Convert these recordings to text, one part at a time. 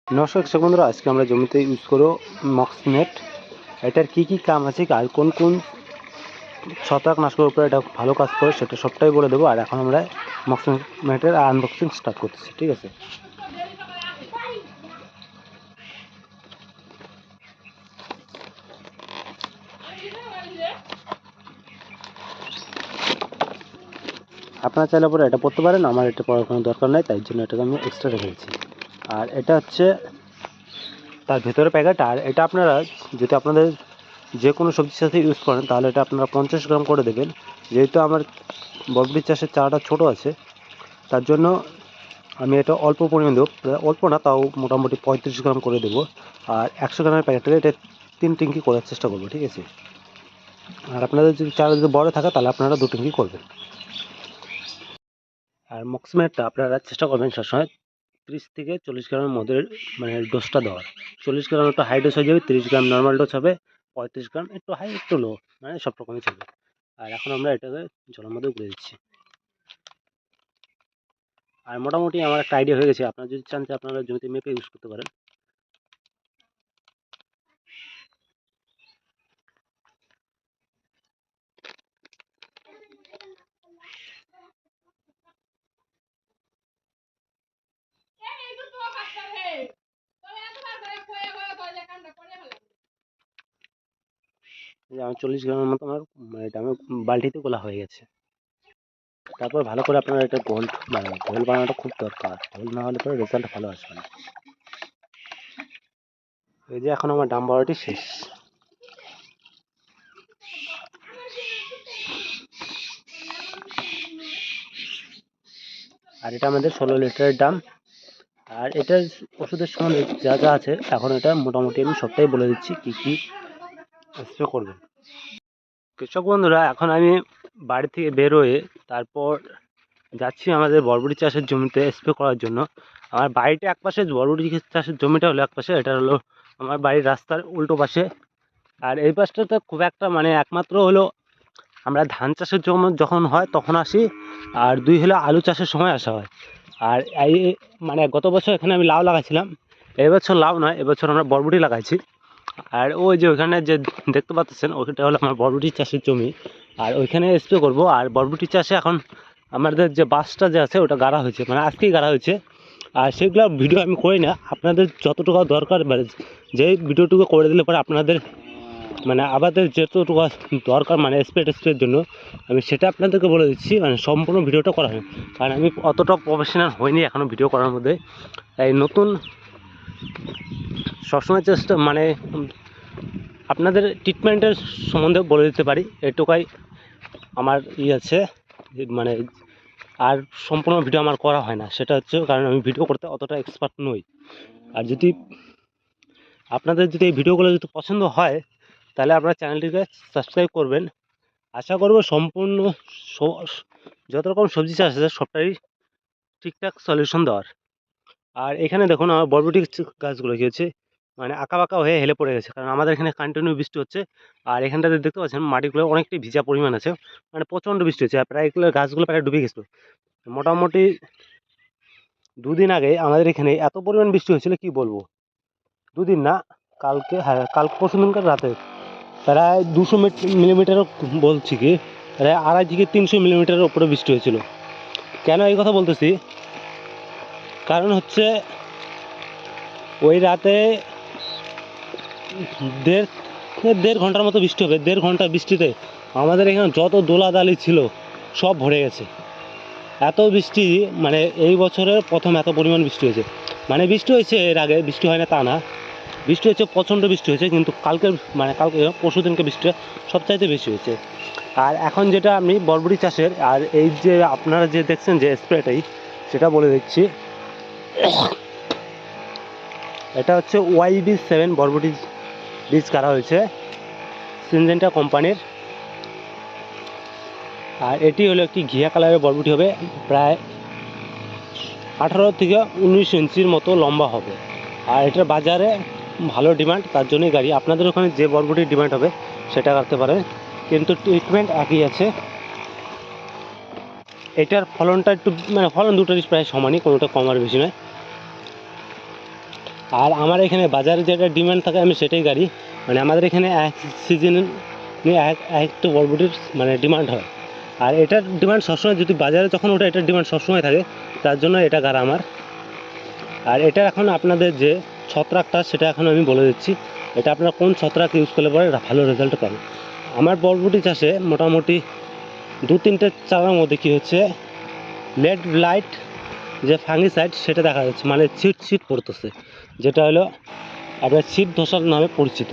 নমস্কার কৃষক বন্ধুরা, আজকে আমরা জমিতে ইউজ করব মক্সনেট। এটার কি কি কাম আছে আর কোন কোন ছত্রাকনাশকের উপরে এটা ভালো কাজ করে সেটা সবটাই বলে দেবো। আর এখন আমরা মক্সনেটের আনবক্সিং স্টার্ট করতেছি, ঠিক আছে? আপনারা চাইলে পরে এটা পড়তে পারেন, আমার এটা পড়ার কোনো দরকার নেই, তাই জন্য এটাকে আমি এক্সট্রা রেখেছি। আর এটা হচ্ছে তার ভেতরে প্যাকেট। আর এটা আপনারা যদি আপনাদের যে কোনো সবজির সাথে ইউজ করেন তাহলে এটা আপনারা 50 গ্রাম করে দেবেন। যেহেতু আমার বরবটি চাষের চারাটা ছোট আছে, তার জন্য আমি এটা অল্প পরিমাণ দেবো, অল্প না তাও মোটামুটি 35 গ্রাম করে দেবো। আর 100 গ্রামের প্যাকেটটাকে এটা 3 ট্যাঙ্কি করার চেষ্টা করবো, ঠিক আছে? আর আপনাদের যদি চারা যদি বড় থাকে তাহলে আপনারা 2 ট্যাঙ্কি করবেন। আর মক্সিমেটটা আপনারা চেষ্টা করবেন সবসময় 30 থেকে 40 গ্রামের মধ্যে মানে ডোজটা দেওয়ার। 40 গ্রাম একটু হাই ডোজ হয়ে যাবে, 30 গ্রাম নর্মাল ডোজ হবে, 35 গ্রাম একটু হাই একটু লো, মানে সব রকমই চলবে। আর এখন আমরা এটাকে জলের মধ্যে উড়ে দিচ্ছি। আর মোটামুটি আমার একটা আইডিয়া হয়ে গেছে, আপনারা যদি চান যে আপনারা জমিতে মেপে ইউজ করতে পারেন। আমার 40 গ্রামের মতো আমার এটা আমার বালতিতে গোলা হয়ে গেছে। তারপর ভালো করে আপনারা এটা ঘোল বানাবেন। ঘোল বানানোটা খুব দরকার, ঘোল না হলে পরে রেজাল্ট ভালো আসবে না। এই যে এখন আমার ডাম বড়াটি শেষ। আর এটা আমাদের 16 লিটারের ডাম। আর এটার ওষুধের সঙ্গে যা যা আছে এখন এটা মোটামুটি আমি সবটাই বলে দিচ্ছি কি কি স্প্রে করবেন। কৃষক বন্ধুরা, এখন আমি বাড়ি থেকে বেরোয়ে তারপর যাচ্ছি আমাদের বরবটি চাষের জমিতে স্প্রে করার জন্য। আমার বাড়িটা এক পাশে, বরবটি চাষের জমিটা হলো এক পাশে, এটা হলো আমার বাড়ির রাস্তার উল্টো পাশে। আর এই পাশটাতে খুব একটা মানে একমাত্র হলো আমরা ধান চাষের জন্য যখন হয় তখন আসি, আর দুই হলো আলু চাষের সময় আসা হয়। আর এই মানে গত বছর এখানে আমি লাউ লাগাইছিলাম, এবছর লাউ নয়, এবছর আমরা বরবটি লাগাইছি। আর ওই যে ওইখানে যে দেখতে পাচ্ছেন ওইটা হলো আমার বরবটি চাষের জমি। আর ওইখানে স্প্রে করব। আর বরবটি চাষে এখন আমাদের যে বাসটা যে আছে ওটা গাড়া হয়েছে, মানে আজকেই গাড়া হয়েছে। আর সেগুলো ভিডিও আমি করি না, আপনাদের যতটুকু দরকার মানে যে ভিডিওটুকু করে দিলে পরে আপনাদের মানে আমাদের যতটুকু দরকার মানে স্প্রের জন্য আমি সেটা আপনাদেরকে বলে দিচ্ছি। মানে সম্পূর্ণ ভিডিওটা করা হয়, কারণ আমি অতটা প্রফেশনাল হইনি এখনও ভিডিও করার মধ্যে। তাই নতুন সবসময় চেষ্টা মানে আপনাদের ট্রিটমেন্টের সম্বন্ধে বলে দিতে পারি, এটুকাই আমার আছে মানে। আর সম্পূর্ণ ভিডিও আমার করা হয় না, সেটা হচ্ছে কারণ আমি ভিডিও করতে অতটা এক্সপার্ট নই। আর যদি আপনাদের যদি এই ভিডিওগুলো যদি পছন্দ হয় তাহলে আপনারা চ্যানেলটিকে সাবস্ক্রাইব করবেন। আশা করব সম্পূর্ণ যত রকম সবজি চাষ আছে সবটাই ঠিকঠাক সলিউশন দেওয়ার। আর এখানে দেখুন আমার বরবটি গাছগুলো কী হচ্ছে মানে আঁকা বাঁকা হয়ে হেলে পড়ে গেছে, কারণ আমাদের এখানে কন্টিনিউ বৃষ্টি হচ্ছে। আর এখানটাতে দেখতে পাচ্ছেন মাটিগুলো অনেকটাই ভিজা পরিমাণ আছে, মানে প্রচণ্ড বৃষ্টি হচ্ছে। আর প্রায় এগুলো গাছগুলো প্রায় ডুবে গেছিলো। মোটামুটি 2 দিন আগে আমাদের এখানে এত পরিমাণ বৃষ্টি হয়েছিল কি বলবো। 2 দিন না, কালকে, হ্যাঁ কালকে পরশু দিনকার রাতে প্রায় 200 মিলিমিটারও বলছি কি প্রায় 250 থেকে 300 মিলিমিটারের ওপরে বৃষ্টি হয়েছিল। কেন এই কথা বলতেছি, কারণ হচ্ছে ওই রাতে দেড় ঘন্টার মতো বৃষ্টি হবে। 1.5 ঘন্টা বৃষ্টিতে আমাদের এখানে যত দোলাদালি ছিল সব ভরে গেছে। এত বৃষ্টি মানে এই বছরের প্রথম এত পরিমাণ বৃষ্টি হয়েছে। মানে বৃষ্টি হয়েছে, এর আগে বৃষ্টি হয় না তা না, বৃষ্টি হচ্ছে প্রচণ্ড বৃষ্টি হয়েছে, কিন্তু কালকে পরশু দিনকে বৃষ্টিটা সবচাইতে বেশি হয়েছে। আর এখন যেটা আমি বরবটি চাষের আর এই যে আপনারা যে দেখছেন যে স্প্রেটাই সেটা বলে দিচ্ছি। এটা হচ্ছে YB7 বরবটি বীজ করা হয়েছে সিনজেন্টা কোম্পানির। আর এটি হলো একটি ঘিয়া কালারের বরবটি হবে, প্রায় 18 থেকে 19 ইঞ্চির মতো লম্বা হবে। আর এটার বাজারে ভালো ডিমান্ড, তার জন্যই গাড়ি। আপনাদের ওখানে যে বরবটির ডিমান্ড হবে সেটা করতে পারেন, কিন্তু ট্রিটমেন্ট একই আছে। এটার ফলনটা একটু মানে ফলন দুটোরই প্রায় সমানই, কোনোটা কম আর বেশি নয়। আর আমার এখানে বাজারে যেটা ডিমান্ড থাকে আমি সেটাই গাড়ি, মানে আমাদের এখানে এক সিজনে একটা বরবটির মানে ডিমান্ড হয়। আর এটার ডিমান্ড সবসময়, যদি বাজারে যখন ওঠে এটার ডিমান্ড সবসময় থাকে, তার জন্য এটা গাড়া আমার। আর এটা এখন আপনাদের যে ছত্রাকটা সেটা এখন আমি বলে দিচ্ছি, এটা আপনারা কোন ছত্রাক ইউজ করলে পরে ভালো রেজাল্ট পাবেন। আমার বরবটি চাষে মোটামুটি 2-3টে চারার মধ্যে কী হচ্ছে, লেড লাইট যে ফাঙ্গিসাইড সেটা দেখা যাচ্ছে, মানে ছিট পড়তেছে, যেটা হলো আপনার ছিট ধসার নামে পরিচিত।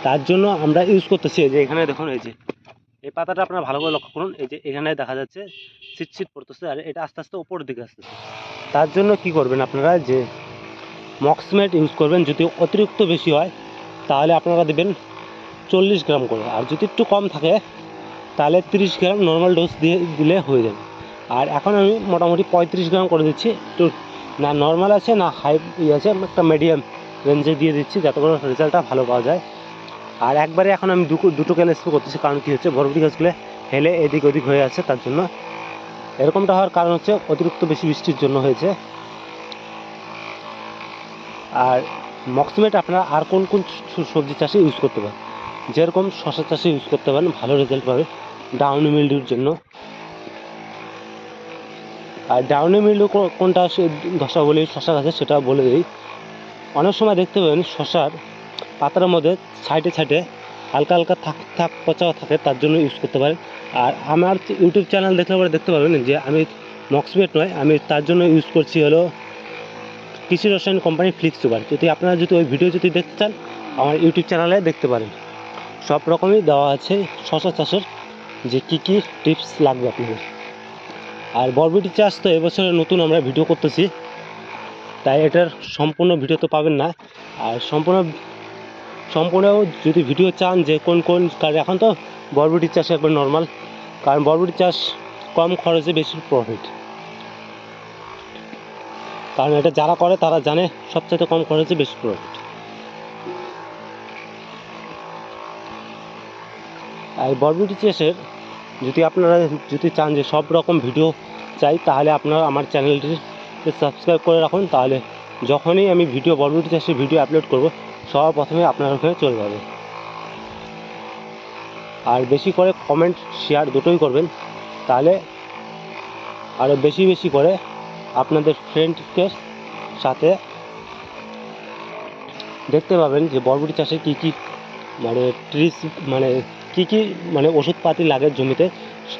তার জন্য আমরা ইউজ করতেছি, এই যে এখানে দেখুন, এই যে এই পাতাটা আপনারা ভালো করে লক্ষ্য করুন, এই যে এখানে দেখা যাচ্ছে ছিট পড়তেছে, আর এটা আস্তে আস্তে ওপরের দিকে আসতেছে। তার জন্য কি করবেন আপনারা, যে মক্সমেট ইউজ করবেন। যদি অতিরিক্ত বেশি হয় তাহলে আপনারা দেবেন 40 গ্রাম করে, আর যদি একটু কম থাকে তাহলে 30 গ্রাম নর্মাল ডোজ দিয়ে দিলে হয়ে যাবে। আর এখন আমি মোটামুটি 35 গ্রাম করে দিচ্ছি, একটু না নর্মাল আছে না হাই আছে, একটা মিডিয়াম রেঞ্জে দিয়ে দিচ্ছি যাতে করে রেজাল্টটা ভালো পাওয়া যায়। আর একবারে এখন আমি দুটো ক্যান স্প্রে করতেছি, কারণ কী হচ্ছে, বরবটি গাছগুলো হেলে এদিক ওদিক হয়ে আছে, তার জন্য এরকমটা হওয়ার কারণ হচ্ছে অতিরিক্ত বেশি বৃষ্টির জন্য হয়েছে। আর মক্সিমেট আপনারা আর কোন সবজি চাষে ইউজ করতে পারেন, যেরকম শশা চাষে ইউজ করতে পারেন, ভালো রেজাল্ট পাবে ডাউনি মিল্ডিউর জন্য। আর ডাউনি মিল্ডিউ কোনটা ধসা বলি শশা গাছে সেটা বলে দিই। অনেক সময় দেখতে পাবেন শশার পাতার মধ্যে সাইডে হালকা হালকা থাক পচা থাকে, তার জন্য ইউজ করতে পারেন। আর আমার ইউটিউব চ্যানেল দেখলে পরে দেখতে পাবেন যে আমি মক্সিমেট নয়, আমি তার জন্য ইউজ করছি হলো কৃষি রসায়ন কোম্পানি ফ্লিক্স সুপার। যদি আপনারা ওই ভিডিও যদি দেখতে চান আমার ইউটিউব চ্যানেলে দেখতে পারেন, সব রকমই দেওয়া আছে শশা চাষের, যে কী কী টিপস লাগবে আপনাদের। আর বরবটি চাষ তো এবছরে নতুন আমরা ভিডিও করতেছি, তাই এটার সম্পূর্ণ ভিডিও তো পাবেন না। আর সম্পূর্ণ যদি ভিডিও চান যে কোন কারণ, এখন তো বরবটি চাষ একবার নর্মাল, কারণ বরবটি চাষ কম খরচে বেশি প্রফিট, কারণ এটা যারা করে তারা জানে সবচেয়ে কম খরচে বেশি প্রফিট। আর বরবটি চাষের যদি আপনারা চান যে সব রকম ভিডিও চাই, তাহলে আপনারা আমার চ্যানেলটিকে সাবস্ক্রাইব করে রাখুন, তাহলে যখনই আমি বরবটি চাষের ভিডিও আপলোড করব সবার প্রথমে আপনার ওখানে চলে যাবে। আর বেশি করে কমেন্ট শেয়ার দুটোই করবেন, তাহলে আরও বেশি করে আপনাদের ফ্রেন্ডকে সাথে দেখতে পাবেন যে বরবটি চাষে কী কী মানে ট্রিস মানে কী মানে ওষুধপাতি লাগে জমিতে,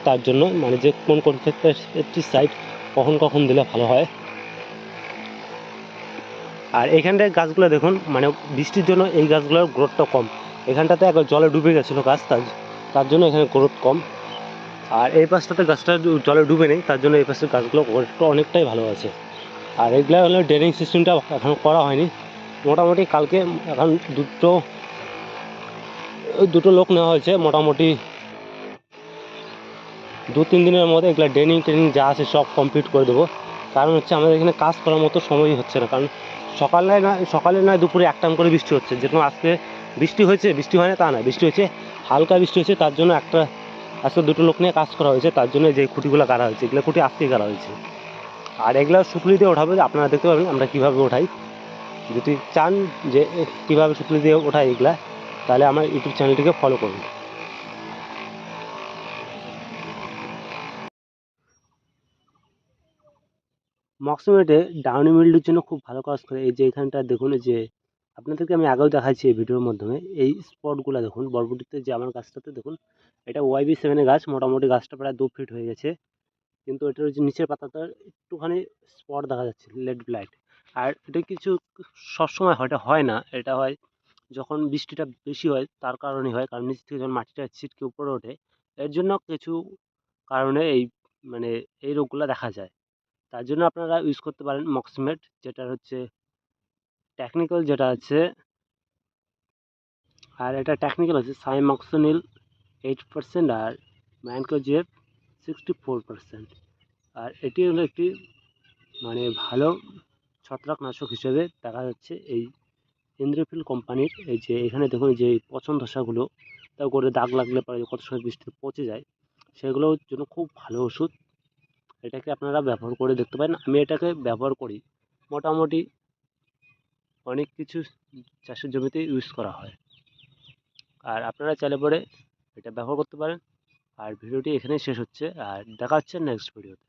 তার জন্য মানে যে কোন পেস্টিসাইড কখন দিলে ভালো হয়। আর এখানটায় গাছগুলো দেখুন, মানে বৃষ্টির জন্য এই গাছগুলোর গ্রোথটা কম, এখানটাতে একবার জলে ডুবে গেছিলো গাছ, তার জন্য এখানে গ্রোথ কম। আর এই পাশটাতে গাছটা জলে ডুবে নেই, তার জন্য এই পাশের গাছগুলো গ্রোথটা অনেকটাই ভালো আছে। আর এগুলো হলো ড্রেনিং সিস্টেমটা এখন করা হয়নি, মোটামুটি কালকে এখন দুটো লোক নেওয়া হয়েছে, মোটামুটি 2-3 দিনের মধ্যে এগুলো ট্রেনিং যা আছে সব কমপ্লিট করে দেবো। কারণ হচ্ছে আমাদের এখানে কাজ করার মতো সময়ই হচ্ছে না, কারণ সকালে নয় দুপুরে এক টাইম করে বৃষ্টি হচ্ছে, যেরকম আজকে বৃষ্টি হয় না তা না, বৃষ্টি হয়েছে, হালকা বৃষ্টি হয়েছে, তার জন্য আজকে দুটো লোক নিয়ে কাজ করা হয়েছে, তার জন্য যে খুঁটিগুলো গাড়া হয়েছে, এগুলো খুঁটি আজকেই গাড়া হয়েছে। আর এগুলো শুকলি দিয়ে ওঠাবে, আপনারা দেখতে পাবেন আমরা কীভাবে ওঠাই। যদি চান যে কীভাবে শুকলি দিয়ে ওঠাই এগুলা, তাহলে আমার ইউটিউব চ্যানেলটিকে ফলো করুন। মক্সিমেটে ডাউনি মিল্ডিউর জন্য খুব ভালো কাজ করে। এই যে এখানটা দেখুন, যে আপনাদেরকে আমি আগেও দেখাচ্ছি এই ভিডিওর মাধ্যমে, এই স্পটগুলো দেখুন বরবটিতে, যে আমার গাছটাতে দেখুন, এটা YB7 গাছ, মোটামুটি গাছটা প্রায় 2 ফিট হয়ে গেছে, কিন্তু এটার যে নিচের পাতাটা একটুখানি স্পট দেখা যাচ্ছে, লেড ব্লাইট। আর এটা কিছু সবসময় হয় না, এটা হয় যখন বৃষ্টিটা বেশি হয়, তার কারণেই হয়, কারণ নিচ থেকে যখন মাটিটা ছিটকে উপরে ওঠে, এর জন্য কিছু কারণে মানে এই রোগগুলো দেখা যায়। তার জন্য আপনারা ইউজ করতে পারেন মক্সিমেট, যেটা হচ্ছে টেকনিক্যাল যেটা আছে, আর এটা টেকনিক্যাল হচ্ছে সাইমক্সোনিল 8% আর ম্যানকোজেব 64%। আর এটি হলো একটি মানে ভালো ছত্রাকনাশক হিসেবে দেখা যাচ্ছে এই ইন্দ্রফিল কোম্পানির। এই যে এখানে দেখুন, যে পচন ধসাগুলো তা করে দাগ লাগলে পরে কত সময় বৃষ্টিতে পচে যায়, সেগুলোর জন্য খুব ভালো ওষুধ। এটাকে আপনারা ব্যবহার করে দেখতে পারেন, আমি এটাকে ব্যবহার করি মোটামুটি অনেক কিছু চাষের জমিতে ইউজ করা হয়। আর আপনারা চাইলে পরে এটা ব্যবহার করতে পারেন। আর ভিডিওটি এখানেই শেষ হচ্ছে, আর দেখা হচ্ছে নেক্সট ভিডিওতে।